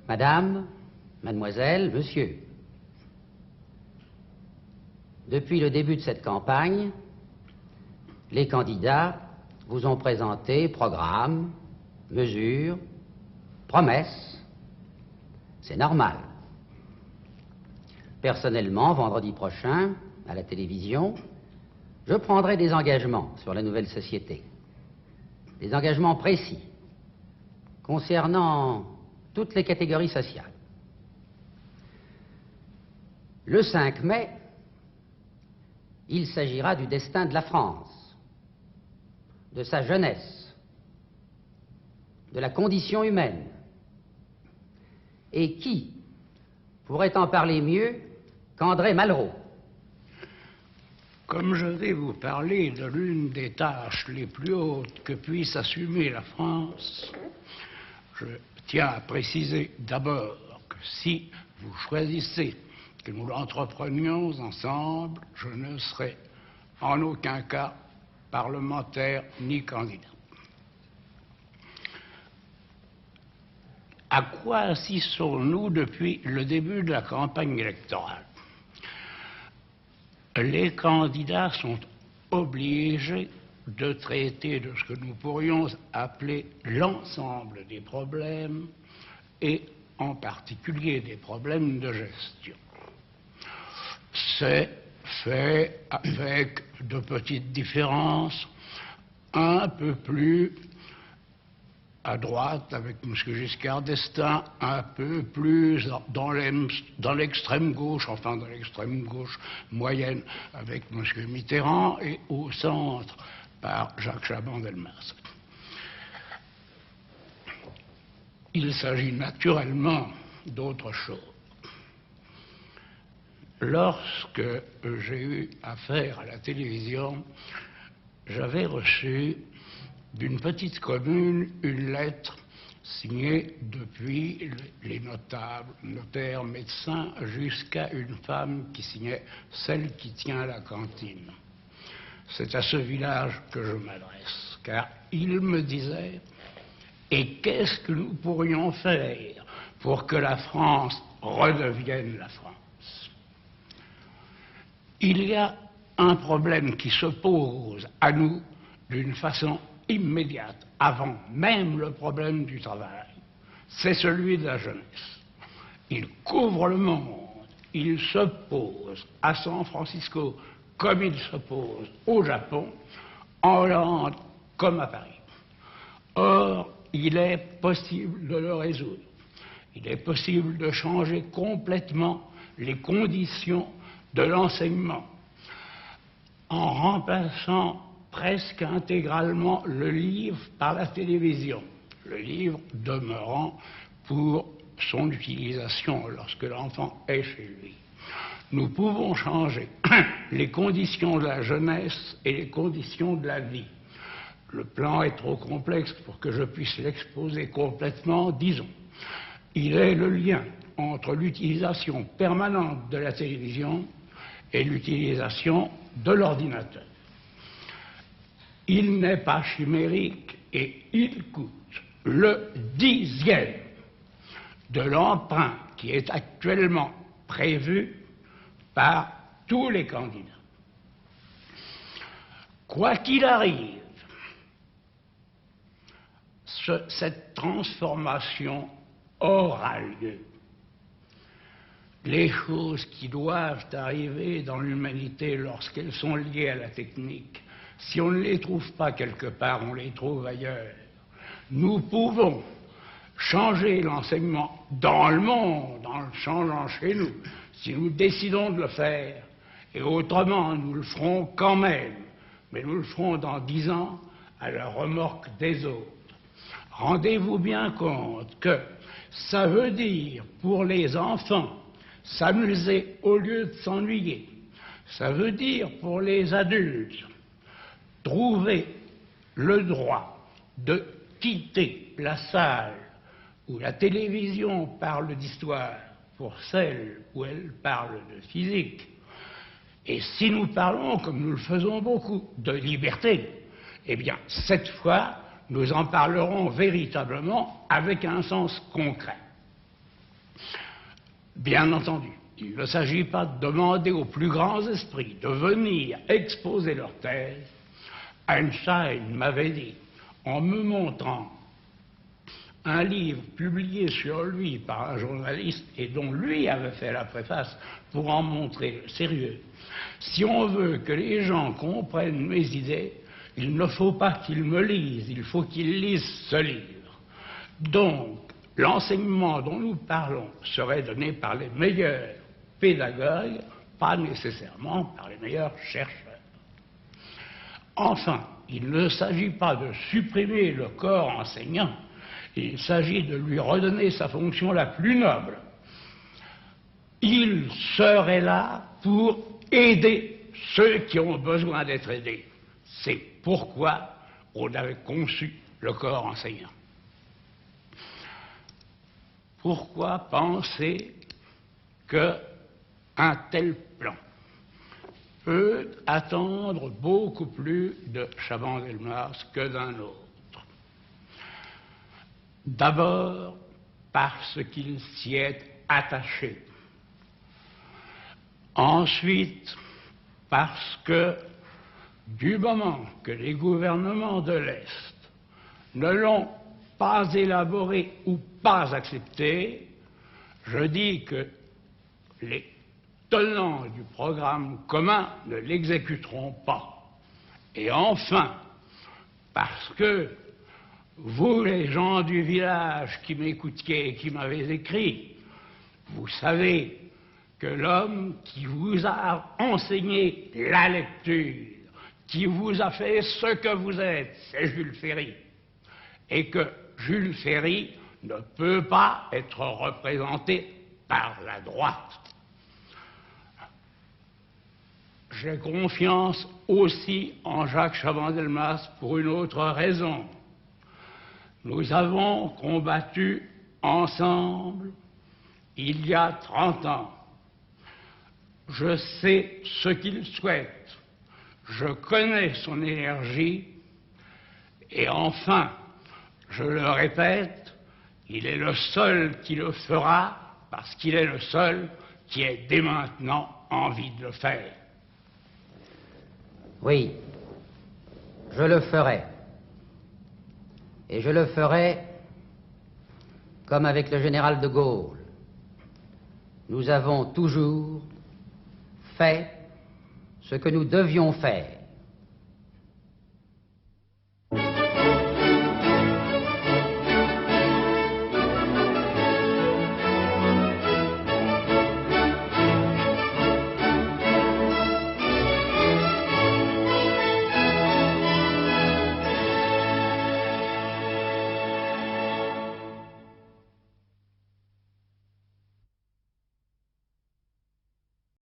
Madame, mademoiselle, monsieur, depuis le début de cette campagne, les candidats vous ont présenté programmes, mesures, promesses. C'est normal. Personnellement, vendredi prochain, à la télévision, je prendrai des engagements sur la nouvelle société. Des engagements précis concernant toutes les catégories sociales. Le 5 mai, il s'agira du destin de la France, de sa jeunesse, de la condition humaine. Et qui pourrait en parler mieux qu'André Malraux? Comme je vais vous parler de l'une des tâches les plus hautes que puisse assumer la France, je tiens à préciser d'abord que si vous choisissez que nous l'entreprenions ensemble, je ne serai en aucun cas parlementaire ni candidat. À quoi assistons-nous depuis le début de la campagne électorale? Les candidats sont obligés de traiter de ce que nous pourrions appeler l'ensemble des problèmes et en particulier des problèmes de gestion. C'est fait avec de petites différences, un peu plus à droite avec M. Giscard d'Estaing, un peu plus dans l'extrême gauche, enfin dans l'extrême gauche moyenne avec M. Mitterrand, et au centre par Jacques Chaban-Delmas. Il s'agit naturellement d'autre chose. Lorsque j'ai eu affaire à la télévision, j'avais reçu d'une petite commune une lettre signée depuis les notables, notaires, médecins, jusqu'à une femme qui signait celle qui tient la cantine. C'est à ce village que je m'adresse, car il me disait « Et qu'est-ce que nous pourrions faire pour que la France redevienne la France ?» Il y a un problème qui se pose à nous d'une façon immédiate, avant même le problème du travail, c'est celui de la jeunesse. Il couvre le monde, il se pose à San Francisco comme il se pose au Japon, en Hollande comme à Paris. Or, il est possible de le résoudre. Il est possible de changer complètement les conditions de l'enseignement en remplaçant presque intégralement le livre par la télévision, le livre demeurant pour son utilisation lorsque l'enfant est chez lui. Nous pouvons changer les conditions de la jeunesse et les conditions de la vie. Le plan est trop complexe pour que je puisse l'exposer complètement, disons. Il est le lien entre l'utilisation permanente de la télévision et l'utilisation de l'ordinateur. Il n'est pas chimérique et il coûte le 10e de l'emprunt qui est actuellement prévu par tous les candidats. Quoi qu'il arrive, cette transformation aura lieu. Les choses qui doivent arriver dans l'humanité lorsqu'elles sont liées à la technique, si on ne les trouve pas quelque part, on les trouve ailleurs. Nous pouvons changer l'enseignement dans le monde en le changeant chez nous, si nous décidons de le faire, et autrement nous le ferons quand même, mais nous le ferons dans 10 ans à la remorque des autres. Rendez-vous bien compte que ça veut dire pour les enfants s'amuser au lieu de s'ennuyer. Ça veut dire pour les adultes trouver le droit de quitter la salle où la télévision parle d'histoire pour celle où elle parle de physique. Et si nous parlons, comme nous le faisons beaucoup, de liberté, eh bien, cette fois, nous en parlerons véritablement avec un sens concret. Bien entendu, il ne s'agit pas de demander aux plus grands esprits de venir exposer leur thèse. Einstein m'avait dit, en me montrant un livre publié sur lui par un journaliste et dont lui avait fait la préface pour en montrer le sérieux, si on veut que les gens comprennent mes idées, il ne faut pas qu'ils me lisent, il faut qu'ils lisent ce livre. Donc, l'enseignement dont nous parlons serait donné par les meilleurs pédagogues, pas nécessairement par les meilleurs chercheurs. Enfin, il ne s'agit pas de supprimer le corps enseignant, il s'agit de lui redonner sa fonction la plus noble. Il serait là pour aider ceux qui ont besoin d'être aidés. C'est pourquoi on avait conçu le corps enseignant. Pourquoi penser qu'un tel plan peut attendre beaucoup plus de Chaban-Delmas que d'un autre? D'abord parce qu'il s'y est attaché. Ensuite, parce que du moment que les gouvernements de l'Est ne l'ont pas élaboré ou pas accepté, je dis que les tenants du programme commun ne l'exécuteront pas. Et enfin, parce que vous, les gens du village qui m'écoutiez et qui m'avez écrit, vous savez que l'homme qui vous a enseigné la lecture, qui vous a fait ce que vous êtes, c'est Jules Ferry. Et que Jules Ferry ne peut pas être représenté par la droite. J'ai confiance aussi en Jacques Chaban-Delmas pour une autre raison. Nous avons combattu ensemble il y a 30 ans. Je sais ce qu'il souhaite. Je connais son énergie. Et enfin, je le répète, il est le seul qui le fera parce qu'il est le seul qui ait dès maintenant envie de le faire. Oui, je le ferai. Et je le ferai comme avec le général de Gaulle. Nous avons toujours fait ce que nous devions faire.